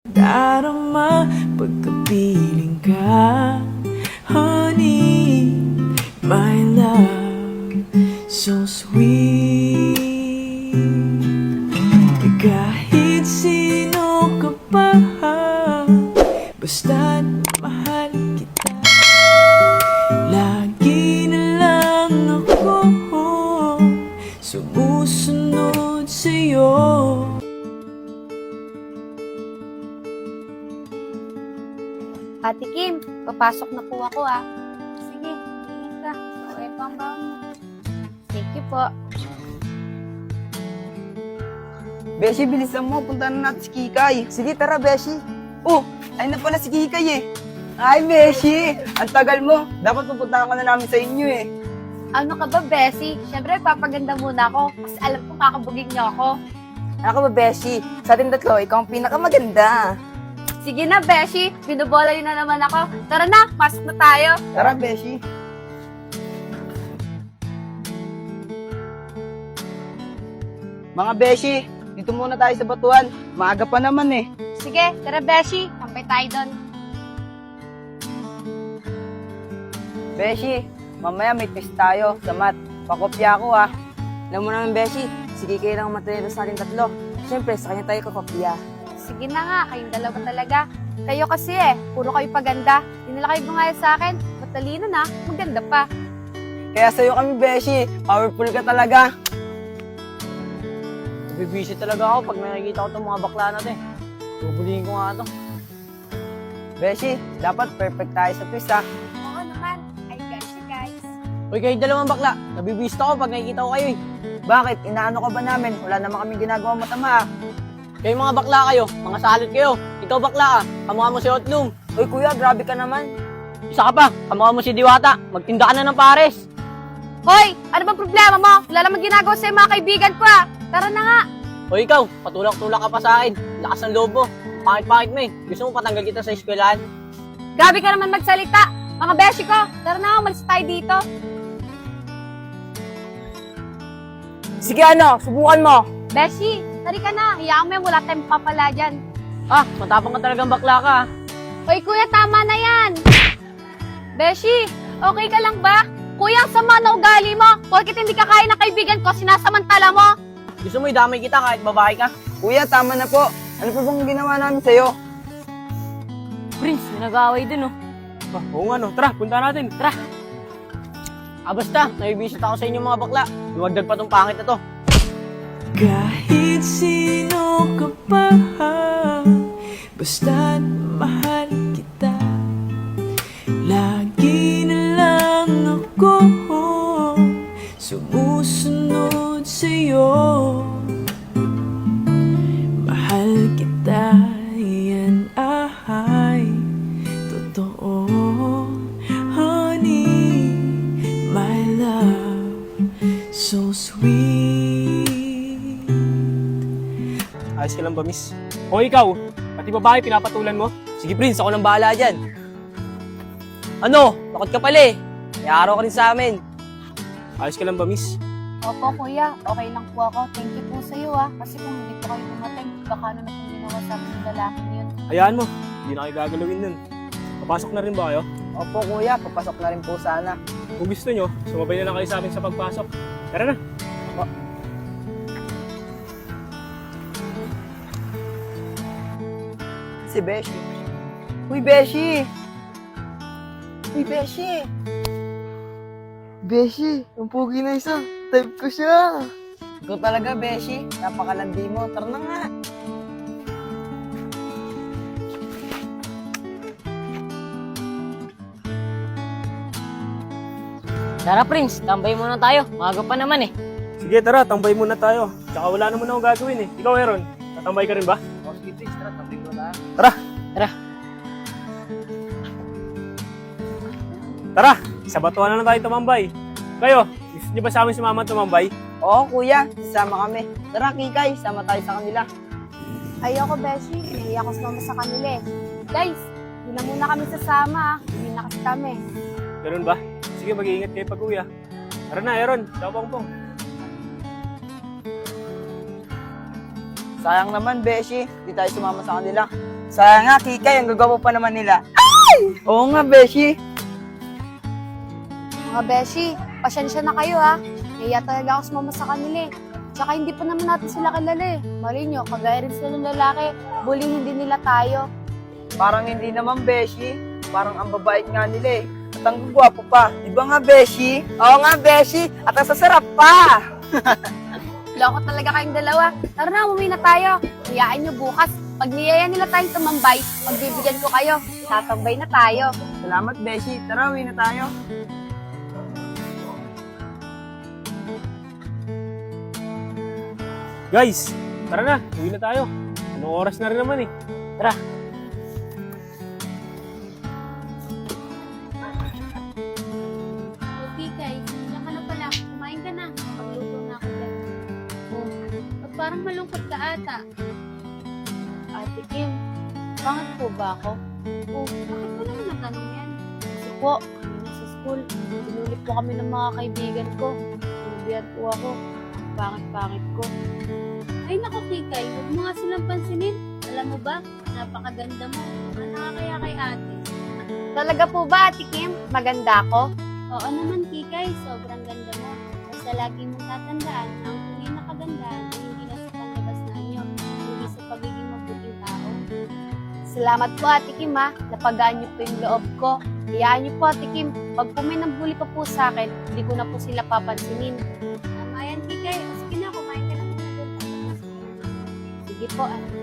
Darama pagkapiling ka, honey, my love, so sweet. Kahit sino ka pa, basta't mahal kita. Lagi na lang ako sumusunod sa'yo. Ate Kim, papasok na po ako ah. Sige, ingat ka. So, ito ang baon mo. Thank you po. Beshi, bilisan mo. Punta na natin si Kikay. Sige, tara, Beshi. Oh, ayun na pala si Kikay eh. Ay, Beshi. Ang tagal mo. Dapat pupuntahan ka na namin sa inyo eh. Ano ka ba, Bessie? Siyempre, papaganda muna ako. Kasi alam ko kakabugin niyo ako. Ano ka ba, Beshi? Sa ating tatlo, ikaw ang pinakamaganda. Sige na, Beshi. Binubola yun na naman ako. Tara na, pasok na tayo. Tara, Beshi. Mga Beshi, dito muna tayo sa batuan. Maaga pa naman eh. Sige, tara, Beshi. Kampay tayo doon. Beshi, mamaya may quiz tayo sa math. Pakopya ako ah. Alam mo naman, Beshi, si Kikay lang matalino sa ating tatlo. Siyempre, sa kanya tayo kakopya. Sige na nga, kayong dalawa talaga. Kayo kasi puro kayo paganda. Hindi nila kayo gumaya sa akin. Matalino na, maganda pa. Kaya sa'yo kami, Beshi. Powerful ka talaga. Bibisi talaga ako pag nakikita ko itong mga bakla natin. Bubulihin ko nga ito. Beshi, dapat perfect tayo sa twist ha. Oo naman, I got you guys. Uy, kayo dalawang bakla. Nabibista ako pag nakikita ko kayo eh. Bakit? Inaano ka ba namin? Wala naman kami ginagawa matama ha. Kayo mga bakla kayo, mga salot kayo. Ikaw bakla ka, kamukha mo si Otlum. Uy kuya, grabe ka naman. Isa ka pa, kamukha mo si Diwata. Magtinda ka na ng pares. Hoy, ano bang problema mo? Wala namang ginagawa sa mga kaibigan ko ah. Tara na nga. O ikaw, patulak-tulak ka pa sa akin. Lakas ng loob mo. Pangit-pangit mo eh. Gusto mo patanggal kita sa eskwelahan? Gabi ka naman magsalita. Mga beshi ko, tara na, umalis tayo dito. Sige ano, subukan mo. Beshi, tari ka na. Hayaan mo yan, wala tayong papala dyan. Ah, matapang ka talagang bakla ka. Hoy kuya, tama na yan. Beshi, okay ka lang ba? Kuya, ang sama na ugali mo. Porkit hindi ka kaya ng kaibigan ko, sinasamantala mo. Gusto mo idamay kita kahit babae ka? Kuya, tama na po. Ano pa bang ginawa namin sa'yo? Prince, may nag-aaway dun oh. Oo nga no, tara, punta natin. Tara. Ah, basta, nabibisit ako sa inyo mga bakla. Luwagdag pa tong pangit na to. Kahit sino ka pa, basta't mahal kita. Lagi na lang ako sumusunod sa'yo. Mahal kita, yan ay totoo. Honey, my love, so sweet. Ayos ka lang ba, miss? O ikaw, pati babae pinapatulan mo? Sige Prince, ako nang bahala dyan. Ano? Takot ka pala eh. May araw ka rin sa amin. Ayos ka lang ba, miss? Opo kuya, okay lang po ako. Thank you po sa iyo ah. Kasi kung hindi po kayo dumating, baka ano na kung ginawa sa akin ng lalaking yun. Hayaan mo, hindi na kayo gagalawin nun. Papasok na rin ba kayo? Opo kuya, papasok na rin po sana. Kung gusto nyo, sumabay na lang kayo sa amin sa pagpasok. Tara na. Si Beshi. Uy, Beshi! Uy, Beshi! Beshi, yung pogi na isa. Type ko siya. Ikaw talaga, Beshi. Napakalandi mo. Tara na nga. Tara Prince, tambay muna tayo. Maaga pa naman eh. Sige, tara, tambay muna tayo. Tsaka wala naman akong gagawin eh. Ikaw, Aaron, tatambay ka rin ba? O, sige, Prince. Tara, tambay mo na. Tara, sa batuhan na lang tayo tumambay. Kayo, gusto nyo ba sa amin sumama tumambay? Oo, kuya. Sasama kami. Tara, Kikay. Sama tayo sa kanila. Ayoko beshi, nahiya ko sumama sa kanila eh. Guys, hindi na muna kami sasama ah. Hindi na kasi kami. Ganun ba? Sige, mag-iingat kayo pag-uwi ah. Tara na, Aaron. Ciao, Pongpong. Sayang naman, Beshi. Di tayo sumama sa kanila. Sayang nga, Kikay, ang gagawa pa naman nila. Ay! Oo nga, Beshi. Mga beshi, pasensya na kayo ha. Kaya talaga ako sumama sa kanila eh. Tsaka hindi pa naman natin sila kilala eh. Mali nyo, kagaya rin sila ng lalaki, bullying hindi nila tayo. Parang hindi naman, Beshi. Parang ang babait nga nila eh. At ang gwapo pa. Di ba nga, Beshi? Oo nga, Beshi. At ang sasarap pa. Loko talaga kayong dalawa. Tara na, umuwi na tayo. Hayaan nyo bukas. Pag niyaya nila tayong tumambay, pagbibigyan ko kayo. Tatambay na tayo. Salamat, Beshi. Tara, uwi na tayo. Guys, tara na. Uwi na tayo. Anong oras na rin naman eh. Tara. Okay guys, diyan ka na pala. Kumain ka na. Pagluto na ako dyan. Oh, at parang malungkot ka ata. Ate Kim, bakit po ba ako? Oh, bakit ko naman natanong yan? Kasi po, kanina sa school, binulip po kami ng mga kaibigan ko. Sinabihan po ako. Pangit-pangit ko. Ay nako Kikay, huwag mo nga silang pansinin. Alam mo ba, napakaganda mo. Ano nakakaya kay ate? Talaga po ba, Ate Kim? Maganda ako? Oo naman, Kikay. Sobrang ganda mo. Basta lagi mong tatandaan, ang tunay na kagandahan ay hindi na sa panlabas na anyo, hindi sa pagiging mabuting tao. Salamat po, Ate Kim, ha. Napagaan niyo po yung loob ko. Hayaan niyo po, Ate Kim. Pag po may nambuli pa po sa akin, hindi ko na po sila papansinin. Tama yan, Kikay. Sige na, kumain ka na muna doon. Sige po, Ate.